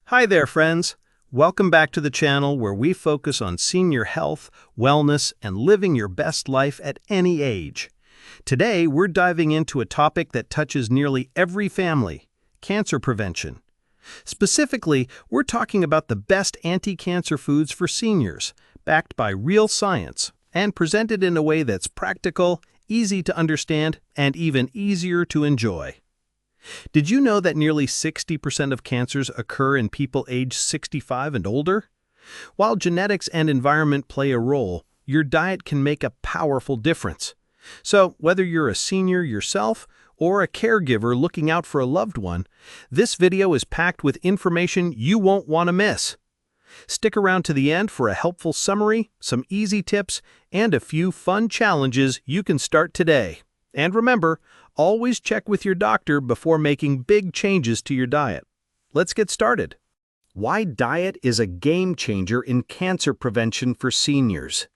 Hi there, friends. Welcome back to the channel where we focus on senior health, wellness, and living your best life at any age. Today, we're diving into a topic that touches nearly every family: cancer prevention. Specifically, we're talking about the best anti-cancer foods for seniors, backed by real science, and presented in a way that's practical, easy to understand, and even easier to enjoy. Did you know that nearly 60% of cancers occur in people aged 65 and older? While genetics and environment play a role, your diet can make a powerful difference. So, whether you're a senior yourself or a caregiver looking out for a loved one, this video is packed with information you won't want to miss. Stick around to the end for a helpful summary, some easy tips, and a few fun challenges you can start today. And remember, always check with your doctor before making big changes to your diet. Let's get started. Why diet is a game changer in cancer prevention for seniors.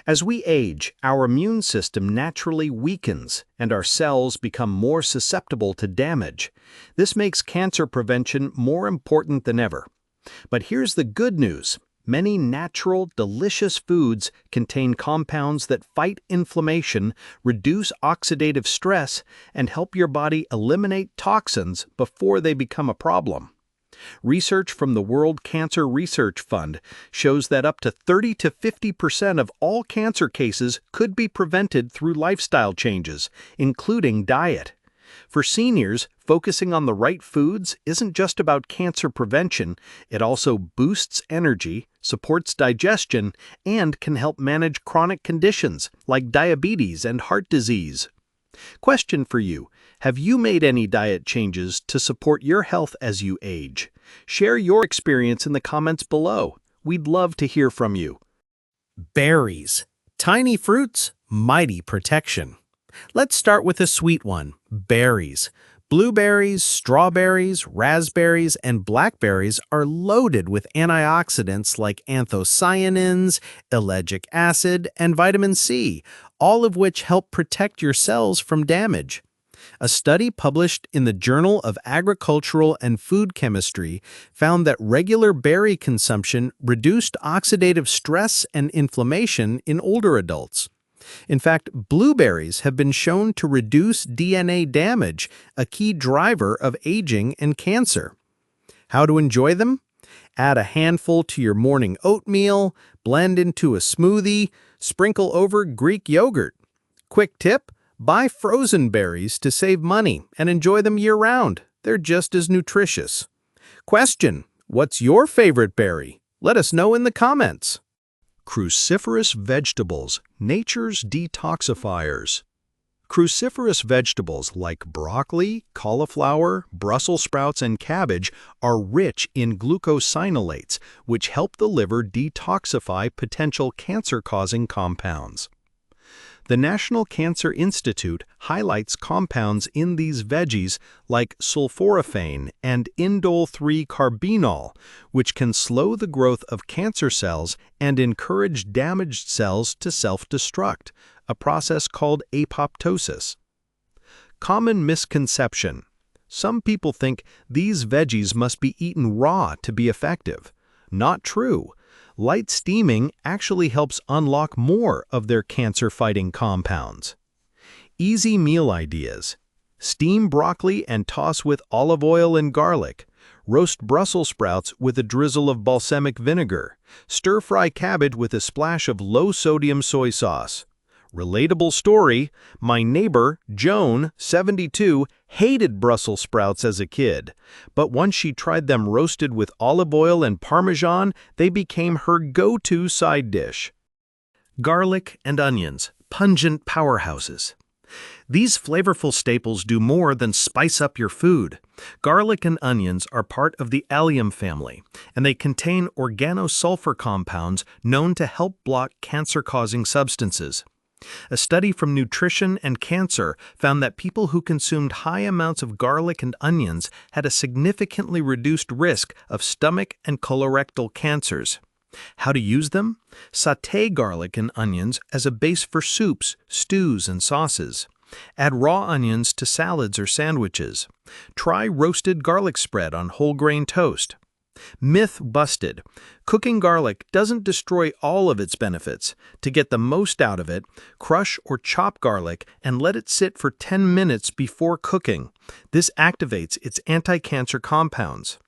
As we age, our immune system naturally weakens and our cells become more susceptible to damage. This makes cancer prevention more important than ever. But here's the good news. Many natural, delicious foods contain compounds that fight inflammation, reduce oxidative stress, and help your body eliminate toxins before they become a problem. Research from the World Cancer Research Fund shows that up to 30 to 50% of all cancer cases could be prevented through lifestyle changes, including diet. For seniors, focusing on the right foods isn't just about cancer prevention, it also boosts energy, supports digestion, and can help manage chronic conditions like diabetes and heart disease. Question for you: have you made any diet changes to support your health as you age? Share your experience in the comments below. We'd love to hear from you. Berries. Tiny fruits, mighty protection. Let's start with a sweet one: berries. Blueberries, strawberries, raspberries, and blackberries are loaded with antioxidants like anthocyanins, ellagic acid, and vitamin C, all of which help protect your cells from damage. A study published in the Journal of Agricultural and Food Chemistry found that regular berry consumption reduced oxidative stress and inflammation in older adults. In fact, blueberries have been shown to reduce DNA damage, a key driver of aging and cancer. How to enjoy them? Add a handful to your morning oatmeal, blend into a smoothie, sprinkle over Greek yogurt. Quick tip: buy frozen berries to save money and enjoy them year-round. They're just as nutritious. Question: what's your favorite berry? Let us know in the comments. Cruciferous vegetables, nature's detoxifiers. Cruciferous vegetables like broccoli, cauliflower, Brussels sprouts, and cabbage are rich in glucosinolates, which help the liver detoxify potential cancer-causing compounds. The National Cancer Institute highlights compounds in these veggies like sulforaphane and indole-3-carbinol, which can slow the growth of cancer cells and encourage damaged cells to self-destruct, a process called apoptosis. Common misconception: some people think these veggies must be eaten raw to be effective. Not true. Light steaming actually helps unlock more of their cancer-fighting compounds. Easy meal ideas: steam broccoli and toss with olive oil and garlic. Roast Brussels sprouts with a drizzle of balsamic vinegar. Stir-fry cabbage with a splash of low-sodium soy sauce. Relatable story: my neighbor, Joan, 72, hated Brussels sprouts as a kid. But once she tried them roasted with olive oil and Parmesan, they became her go-to side dish. Garlic and onions, pungent powerhouses. These flavorful staples do more than spice up your food. Garlic and onions are part of the allium family, and they contain organosulfur compounds known to help block cancer-causing substances. A study from Nutrition and Cancer found that people who consumed high amounts of garlic and onions had a significantly reduced risk of stomach and colorectal cancers. How to use them? Sauté garlic and onions as a base for soups, stews, and sauces. Add raw onions to salads or sandwiches. Try roasted garlic spread on whole grain toast. Myth busted. Cooking garlic doesn't destroy all of its benefits. To get the most out of it, crush or chop garlic and let it sit for 10 minutes before cooking. This activates its anti-cancer compounds.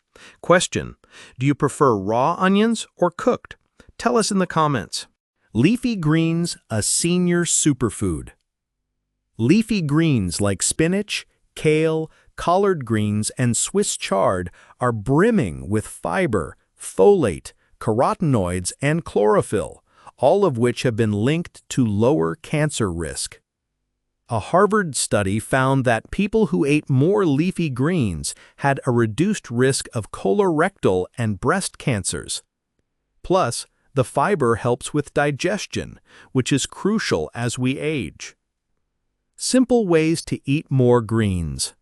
Question: do you prefer raw onions or cooked? Tell us in the comments. Leafy greens, a senior superfood. Leafy greens like spinach, kale, collard greens, and Swiss chard are brimming with fiber, folate, carotenoids, and chlorophyll, all of which have been linked to lower cancer risk. A Harvard study found that people who ate more leafy greens had a reduced risk of colorectal and breast cancers. Plus, the fiber helps with digestion, which is crucial as we age. Simple ways to eat more greens.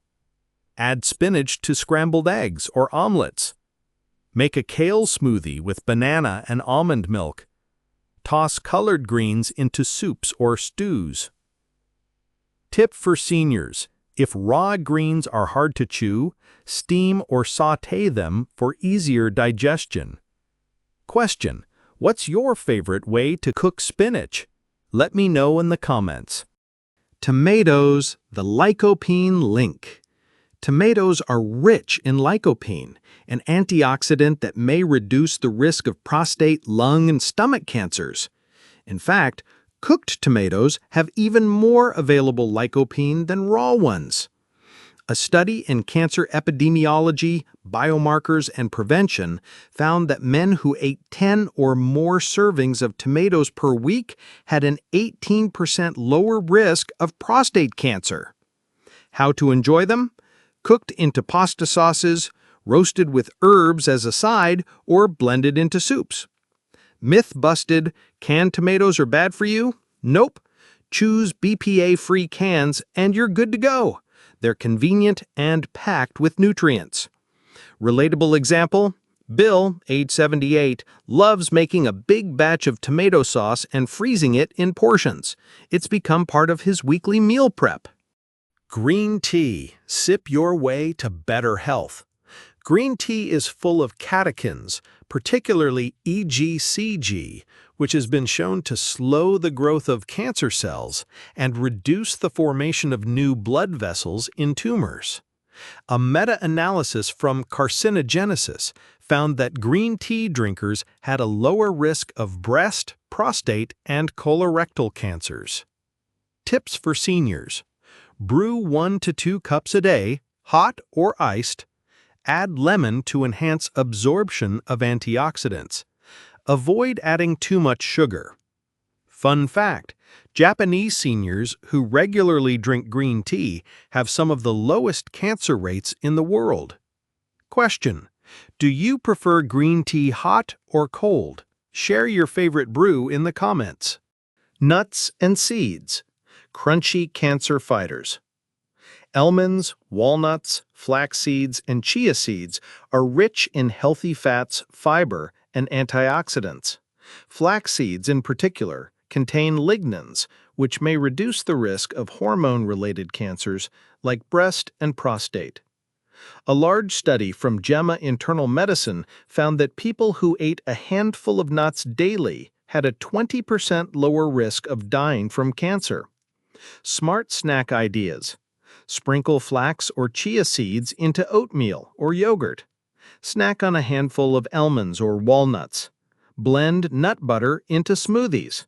Add spinach to scrambled eggs or omelets. Make a kale smoothie with banana and almond milk. Toss collard greens into soups or stews. Tip for seniors: if raw greens are hard to chew, steam or sauté them for easier digestion. Question: what's your favorite way to cook spinach? Let me know in the comments. Tomatoes, the lycopene link. Tomatoes are rich in lycopene, an antioxidant that may reduce the risk of prostate, lung, and stomach cancers. In fact, cooked tomatoes have even more available lycopene than raw ones. A study in cancer epidemiology, biomarkers, and prevention found that men who ate 10 or more servings of tomatoes per week had an 18% lower risk of prostate cancer. How to enjoy them? Cooked into pasta sauces, roasted with herbs as a side, or blended into soups. Myth busted: canned tomatoes are bad for you? Nope. Choose BPA-free cans and you're good to go. They're convenient and packed with nutrients. Relatable example: Bill, age 78, loves making a big batch of tomato sauce and freezing it in portions. It's become part of his weekly meal prep. Green tea. Sip your way to better health. Green tea is full of catechins, particularly EGCG, which has been shown to slow the growth of cancer cells and reduce the formation of new blood vessels in tumors. A meta-analysis from Carcinogenesis found that green tea drinkers had a lower risk of breast, prostate, and colorectal cancers. Tips for seniors: brew 1 to 2 cups a day, hot or iced. Add lemon to enhance absorption of antioxidants. Avoid adding too much sugar. Fun fact: Japanese seniors who regularly drink green tea have some of the lowest cancer rates in the world. Question: do you prefer green tea hot or cold? Share your favorite brew in the comments. Nuts and seeds. Crunchy cancer fighters. Almonds, walnuts, flax seeds, and chia seeds are rich in healthy fats, fiber, and antioxidants. Flax seeds, in particular, contain lignans, which may reduce the risk of hormone-related cancers like breast and prostate. A large study from JAMA Internal Medicine found that people who ate a handful of nuts daily had a 20% lower risk of dying from cancer. Smart snack ideas. Sprinkle flax or chia seeds into oatmeal or yogurt. Snack on a handful of almonds or walnuts. Blend nut butter into smoothies.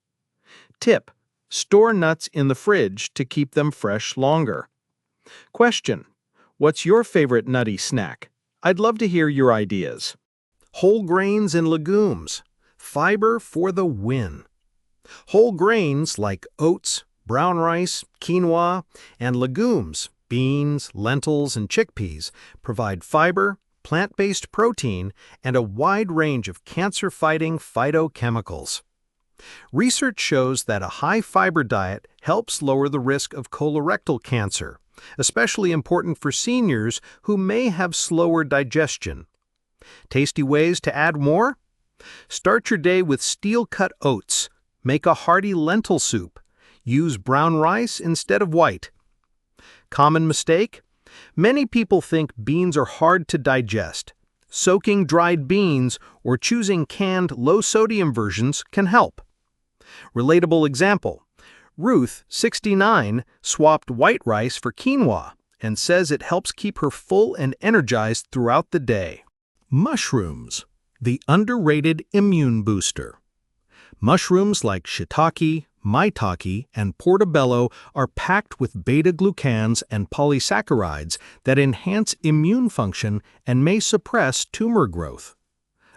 Tip: store nuts in the fridge to keep them fresh longer. Question: what's your favorite nutty snack? I'd love to hear your ideas. Whole grains and legumes. Fiber for the win. Whole grains like oats, brown rice, quinoa, and legumes, beans, lentils, and chickpeas, provide fiber, plant-based protein, and a wide range of cancer-fighting phytochemicals. Research shows that a high-fiber diet helps lower the risk of colorectal cancer, especially important for seniors who may have slower digestion. Tasty ways to add more? Start your day with steel-cut oats. Make a hearty lentil soup. Use brown rice instead of white. Common mistake? Many people think beans are hard to digest. Soaking dried beans or choosing canned low-sodium versions can help. Relatable example: Ruth, 69, swapped white rice for quinoa and says it helps keep her full and energized throughout the day. Mushrooms, the underrated immune booster. Mushrooms like shiitake, maitake, and portobello are packed with beta-glucans and polysaccharides that enhance immune function and may suppress tumor growth.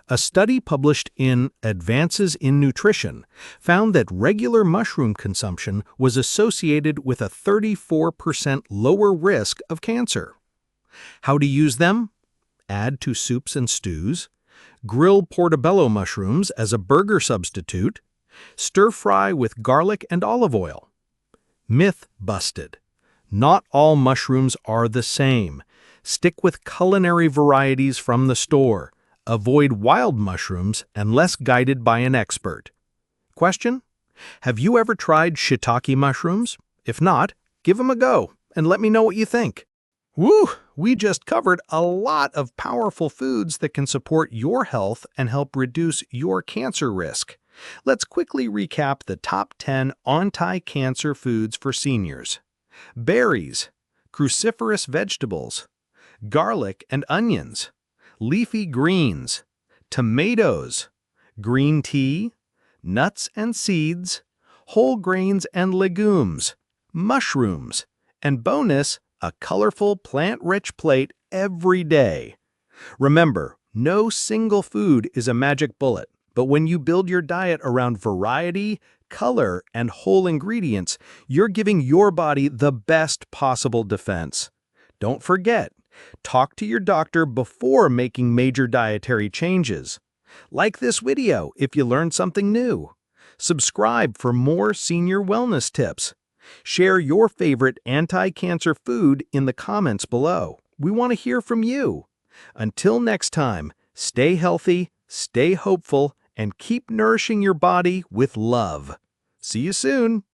A study published in Advances in Nutrition found that regular mushroom consumption was associated with a 34% lower risk of cancer. How to use them? Add to soups and stews. Grill portobello mushrooms as a burger substitute. Stir-fry with garlic and olive oil. Myth busted. Not all mushrooms are the same. Stick with culinary varieties from the store. Avoid wild mushrooms unless guided by an expert. Question: have you ever tried shiitake mushrooms? If not, give them a go and let me know what you think. Woo! We just covered a lot of powerful foods that can support your health and help reduce your cancer risk. Let's quickly recap the top 10 anti-cancer foods for seniors. Berries, cruciferous vegetables, garlic and onions, leafy greens, tomatoes, green tea, nuts and seeds, whole grains and legumes, mushrooms, and bonus, a colorful plant-rich plate every day. Remember, no single food is a magic bullet, but when you build your diet around variety, color, and whole ingredients, you're giving your body the best possible defense. Don't forget, talk to your doctor before making major dietary changes. Like this video if you learned something new. Subscribe for more senior wellness tips. Share your favorite anti-cancer food in the comments below. We want to hear from you. Until next time, stay healthy, stay hopeful, and keep nourishing your body with love. See you soon.